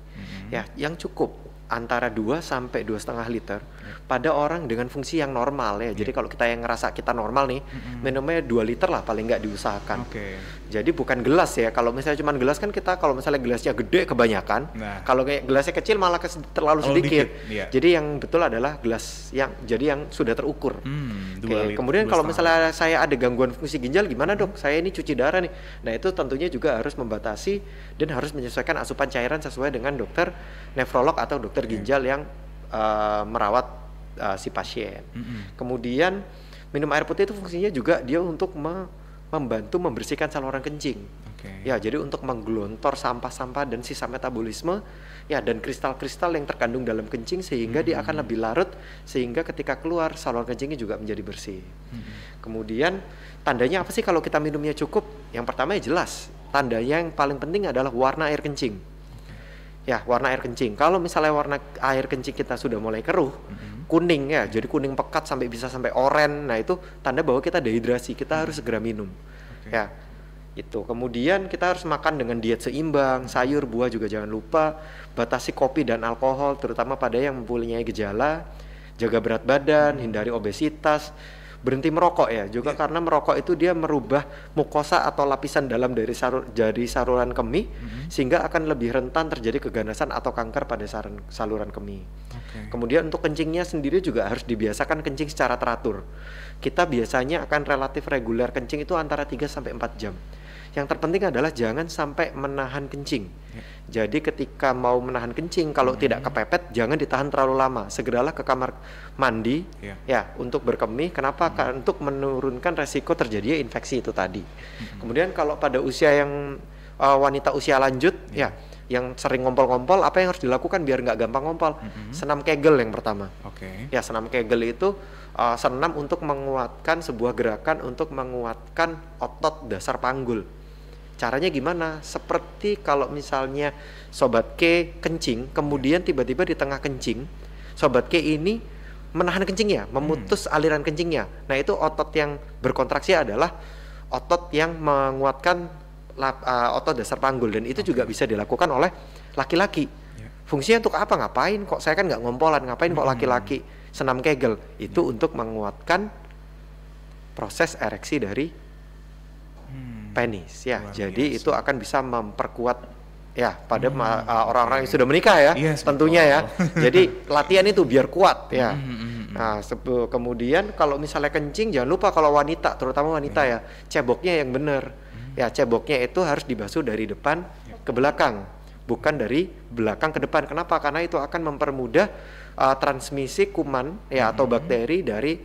ya yang cukup antara 2 sampai 2,5 liter pada orang dengan fungsi yang normal ya. Jadi kalau kita yang ngerasa kita normal nih, minumnya 2 liter lah paling nggak diusahakan. Jadi bukan gelas ya. Kalau misalnya cuma gelas kan kita kalau misalnya gelasnya gede kebanyakan, kalau kayak gelasnya kecil malah terlalu sedikit. Jadi yang betul adalah gelas yang sudah terukur. Kemudian kalau misalnya saya ada gangguan fungsi ginjal gimana dok? Saya ini cuci darah nih. Nah itu tentunya juga harus membatasi dan harus menyesuaikan asupan cairan sesuai dengan dokter nefrolog atau dokter ginjal yang merawat si pasien. Kemudian minum air putih itu fungsinya juga dia untuk membantu membersihkan saluran kencing. Ya, jadi untuk menggelontor sampah-sampah dan sisa metabolisme ya dan kristal-kristal yang terkandung dalam kencing sehingga dia akan lebih larut sehingga ketika keluar saluran kencingnya juga menjadi bersih. Kemudian tandanya apa sih kalau kita minumnya cukup? Yang pertama ya jelas, tandanya yang paling penting adalah warna air kencing. Ya, warna air kencing. Kalau misalnya warna air kencing kita sudah mulai keruh, kuning ya, jadi kuning pekat bisa sampai oranye. Nah, itu tanda bahwa kita dehidrasi, kita harus segera minum. Ya. Itu. Kemudian kita harus makan dengan diet seimbang, sayur, buah juga jangan lupa, batasi kopi dan alkohol terutama pada yang mempunyai gejala, jaga berat badan, hindari obesitas, berhenti merokok ya, juga karena merokok itu dia merubah mukosa atau lapisan dalam dari saluran kemih sehingga akan lebih rentan terjadi keganasan atau kanker pada saluran kemih. Kemudian untuk kencingnya sendiri juga harus dibiasakan kencing secara teratur. Kita biasanya akan relatif reguler kencing itu antara 3 sampai 4 jam. Yang terpenting adalah jangan sampai menahan kencing. Jadi ketika mau menahan kencing, kalau tidak kepepet, jangan ditahan terlalu lama. Segeralah ke kamar mandi ya untuk berkemih. Kenapa? Karena untuk menurunkan resiko terjadinya infeksi itu tadi. Kemudian kalau pada usia yang wanita usia lanjut ya, yang sering ngompol-ngompol, apa yang harus dilakukan biar nggak gampang ngompol? Senam Kegel yang pertama. Ya, senam Kegel itu senam untuk menguatkan sebuah gerakan untuk menguatkan otot dasar panggul. Caranya gimana? Seperti kalau misalnya Sobat K kencing, kemudian tiba-tiba di tengah kencing, Sobat K ini menahan kencingnya, memutus aliran kencingnya. Nah, itu otot yang berkontraksi adalah otot yang menguatkan otot dasar panggul, dan itu juga bisa dilakukan oleh laki-laki. Fungsinya untuk apa? Ngapain kok saya kan nggak ngompolan, ngapain kok laki-laki senam Kegel? Itu untuk menguatkan proses ereksi dari penis ya. Jadi itu akan bisa memperkuat ya pada orang-orang yang sudah menikah ya, tentunya ya. Jadi latihan itu biar kuat ya. Nah, kemudian kalau misalnya kencing jangan lupa kalau wanita, terutama wanita ya, ceboknya yang benar. Ya, ceboknya itu harus dibasuh dari depan ke belakang, bukan dari belakang ke depan. Kenapa? Karena itu akan mempermudah transmisi kuman ya atau bakteri dari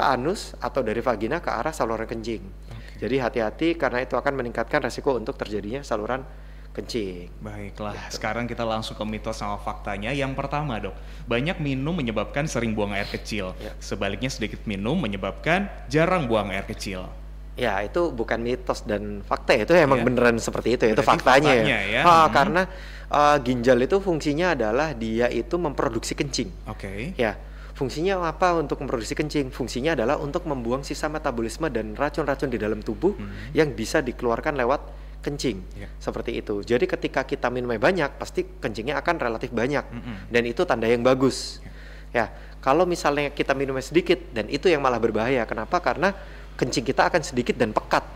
anus atau dari vagina ke arah saluran kencing. Jadi hati-hati karena itu akan meningkatkan resiko untuk terjadinya saluran kencing. Baiklah, sekarang kita langsung ke mitos sama faktanya. Yang pertama, Dok, banyak minum menyebabkan sering buang air kecil. Sebaliknya sedikit minum menyebabkan jarang buang air kecil. Ya, itu bukan mitos dan fakta, itu emang beneran seperti itu. Itu faktanya ya. Karena ginjal itu fungsinya adalah dia itu memproduksi kencing. Ya. Fungsinya apa untuk memproduksi kencing? Fungsinya adalah untuk membuang sisa metabolisme dan racun-racun di dalam tubuh yang bisa dikeluarkan lewat kencing. Seperti itu. Jadi ketika kita minumnya banyak, pasti kencingnya akan relatif banyak. Dan itu tanda yang bagus. Ya, kalau misalnya kita minumnya sedikit, dan itu yang malah berbahaya. Kenapa? Karena kencing kita akan sedikit dan pekat.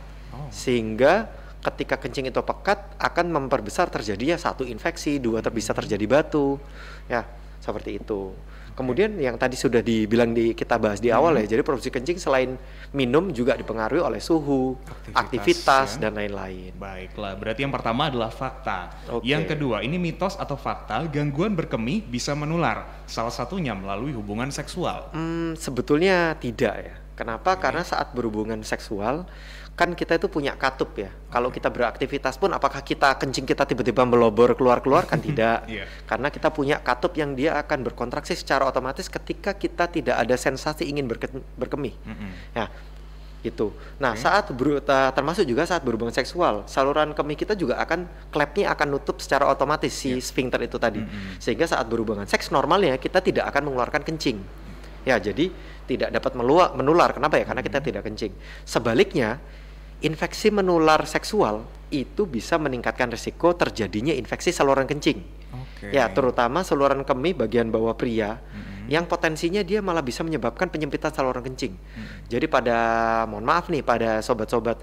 Sehingga ketika kencing itu pekat, akan memperbesar terjadinya 1 infeksi, 2 bisa terjadi batu. Ya, seperti itu. Kemudian yang tadi sudah dibilang kita bahas di awal ya, jadi produksi kencing selain minum juga dipengaruhi oleh suhu, aktivitas dan lain-lain. Baiklah, berarti yang pertama adalah fakta. Yang kedua, ini mitos atau fakta, gangguan berkemih bisa menular, salah satunya melalui hubungan seksual. Sebetulnya tidak ya. Kenapa? Karena saat berhubungan seksual kan kita itu punya katup ya. Kalau kita beraktivitas pun, apakah kencing kita tiba-tiba melobor keluar-keluar? Kan tidak. Karena kita punya katup yang dia akan berkontraksi secara otomatis ketika kita tidak ada sensasi ingin berkemih. Ya, itu. Nah, termasuk juga saat berhubungan seksual, saluran kemih kita juga klepnya akan nutup secara otomatis si sphincter itu tadi. Sehingga saat berhubungan seks normalnya kita tidak akan mengeluarkan kencing. Ya, jadi tidak dapat menular. Kenapa ya? Karena kita tidak kencing. Sebaliknya, infeksi menular seksual itu bisa meningkatkan risiko terjadinya infeksi saluran kencing. Ya, terutama saluran kemih bagian bawah pria yang potensinya dia malah bisa menyebabkan penyempitan saluran kencing. Jadi mohon maaf nih pada sobat-sobat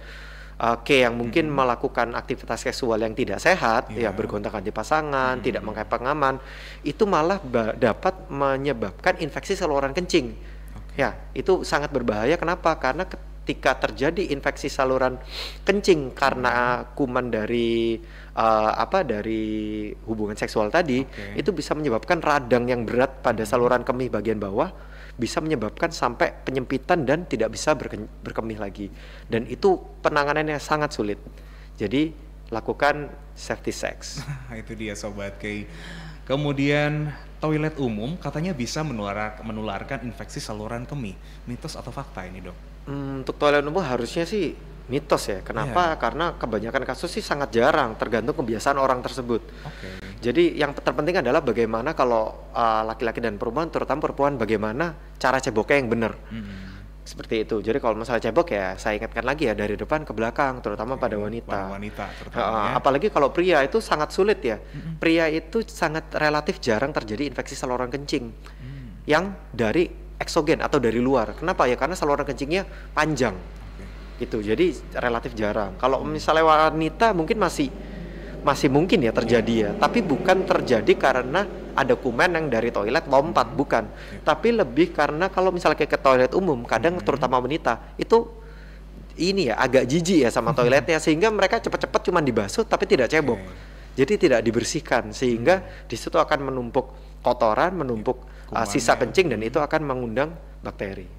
yang mungkin melakukan aktivitas seksual yang tidak sehat, ya bergonta-ganti pasangan, tidak memakai pengaman, itu malah dapat menyebabkan infeksi saluran kencing. Ya, itu sangat berbahaya. Kenapa? Karena ketika terjadi infeksi saluran kencing karena kuman dari dari hubungan seksual tadi, itu bisa menyebabkan radang yang berat pada saluran kemih bagian bawah, bisa menyebabkan sampai penyempitan dan tidak bisa berkemih lagi. Dan itu penanganannya sangat sulit. Jadi lakukan safety sex. Itu dia Sobat K. Kemudian toilet umum katanya bisa menularkan infeksi saluran kemih. Mitos atau fakta ini, Dok? Untuk toilet umum harusnya sih mitos ya. Kenapa? Karena kebanyakan kasus sih sangat jarang, tergantung kebiasaan orang tersebut. Jadi yang terpenting adalah bagaimana kalau laki-laki dan perempuan, terutama perempuan, bagaimana cara ceboknya yang benar. Seperti itu. Jadi kalau masalah cebok ya saya ingatkan lagi ya, dari depan ke belakang, terutama pada wanita. Apalagi kalau pria itu sangat sulit ya. Pria itu sangat relatif jarang terjadi infeksi saluran kencing yang dari eksogen atau dari luar. Kenapa ya? Karena saluran kencingnya panjang. Gitu. Jadi relatif jarang. Kalau misalnya wanita mungkin masih mungkin ya terjadi ya, tapi bukan terjadi karena ada kuman yang dari toilet lompat, bukan. Tapi lebih karena kalau misalnya kayak ke toilet umum, kadang terutama wanita itu ini ya agak jijik ya sama toiletnya, sehingga mereka cepat-cepat cuma dibasuh tapi tidak cebok. Jadi tidak dibersihkan, sehingga di situ akan menumpuk kotoran, menumpuk sisa kencing, dan itu akan mengundang bakteri.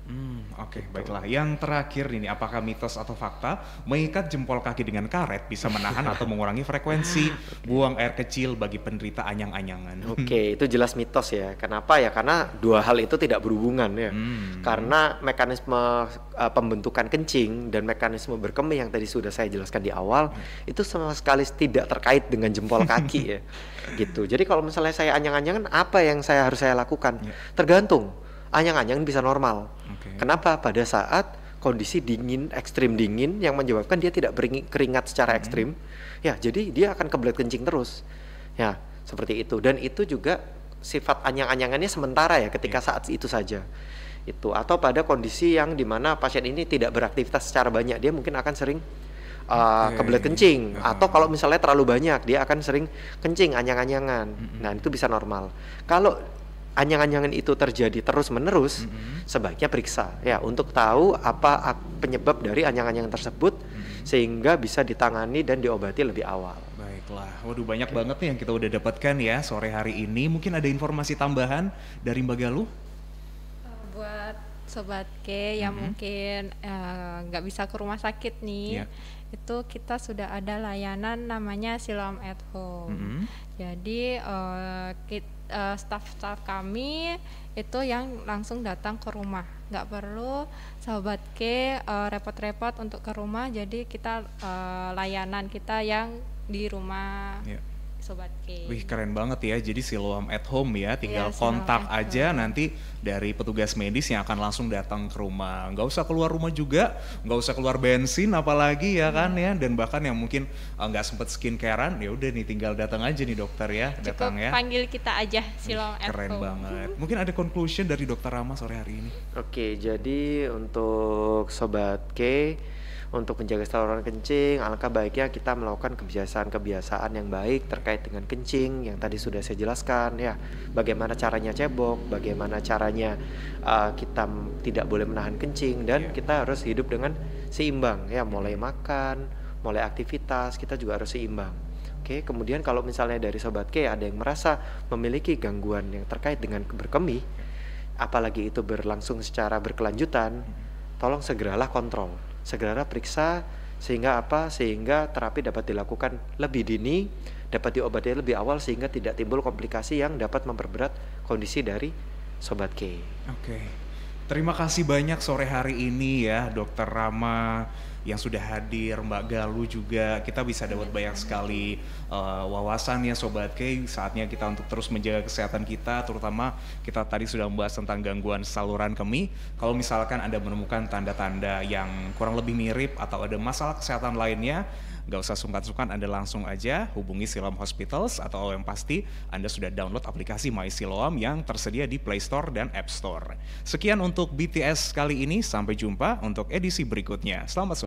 Baiklah. Yang terakhir ini, apakah mitos atau fakta mengikat jempol kaki dengan karet bisa menahan atau mengurangi frekuensi buang air kecil bagi penderita anyang-anyangan? Itu jelas mitos ya. Kenapa ya? Karena dua hal itu tidak berhubungan ya. Karena mekanisme pembentukan kencing dan mekanisme berkemih yang tadi sudah saya jelaskan di awal itu sama sekali tidak terkait dengan jempol kaki ya. Gitu. Jadi kalau misalnya saya anyang-anyangan, apa yang harus saya lakukan? Tergantung. Anyang-anyangan bisa normal. Kenapa? Pada saat kondisi dingin, ekstrim dingin yang menyebabkan dia tidak keringat secara ekstrim, ya jadi dia akan kebelet kencing terus. Ya, seperti itu. Dan itu juga sifat anyang-anyangannya sementara ya, ketika saat itu saja. Itu atau pada kondisi yang dimana pasien ini tidak beraktivitas secara banyak, dia mungkin akan sering kebelet kencing, atau kalau misalnya terlalu banyak, dia akan sering kencing, anyang-anyangan. Nah, itu bisa normal. Kalau anyang-anyangan itu terjadi terus-menerus, sebaiknya periksa ya untuk tahu apa penyebab dari anyang-anyangan tersebut, sehingga bisa ditangani dan diobati lebih awal. Baiklah, waduh banyak banget nih yang kita udah dapatkan ya sore hari ini. Mungkin ada informasi tambahan dari Mbak Galuh? Buat Sobat K yang mungkin nggak bisa ke rumah sakit nih, itu kita sudah ada layanan namanya Siloam at Home. Jadi staf-staf kami itu yang langsung datang ke rumah, nggak perlu Sobat K repot-repot untuk ke rumah. Jadi kita layanan kita yang di rumah Sobat K. Wih, keren banget ya. Jadi Siloam at Home ya, tinggal kontak aja nanti dari petugas medis yang akan langsung datang ke rumah. Nggak usah keluar rumah juga, nggak usah keluar bensin apalagi ya kan ya. Dan bahkan yang mungkin nggak sempet skincarean, ya udah nih tinggal datang aja nih dokter ya. Datang ya. Panggil kita aja Siloam at Home. Keren banget. Mungkin ada conclusion dari Dokter Rama sore hari ini. Jadi untuk Sobat K, untuk menjaga saluran kencing, alangkah baiknya kita melakukan kebiasaan-kebiasaan yang baik terkait dengan kencing yang tadi sudah saya jelaskan ya. Bagaimana caranya cebok, bagaimana caranya kita tidak boleh menahan kencing, dan kita harus hidup dengan seimbang ya, mulai makan, mulai aktivitas, kita juga harus seimbang. Kemudian kalau misalnya dari Sobat K ada yang merasa memiliki gangguan yang terkait dengan berkemih, apalagi itu berlangsung secara berkelanjutan, tolong segeralah kontrol. Segera periksa, sehingga terapi dapat dilakukan lebih dini, dapat diobati lebih awal, sehingga tidak timbul komplikasi yang dapat memperberat kondisi dari Sobat K. Terima kasih banyak sore hari ini ya Dokter Rama yang sudah hadir, Mbak Galuh juga. Kita bisa dapat banyak sekali wawasan ya Sobat K. Saatnya kita untuk terus menjaga kesehatan kita, terutama kita tadi sudah membahas tentang gangguan saluran kemih. Kalau misalkan Anda menemukan tanda-tanda yang kurang lebih mirip atau ada masalah kesehatan lainnya, nggak usah sungkan-sungkan, Anda langsung aja hubungi Siloam Hospitals, atau yang pasti Anda sudah download aplikasi My Siloam yang tersedia di Play Store dan App Store. Sekian untuk BTS kali ini, sampai jumpa untuk edisi berikutnya. Selamat sore.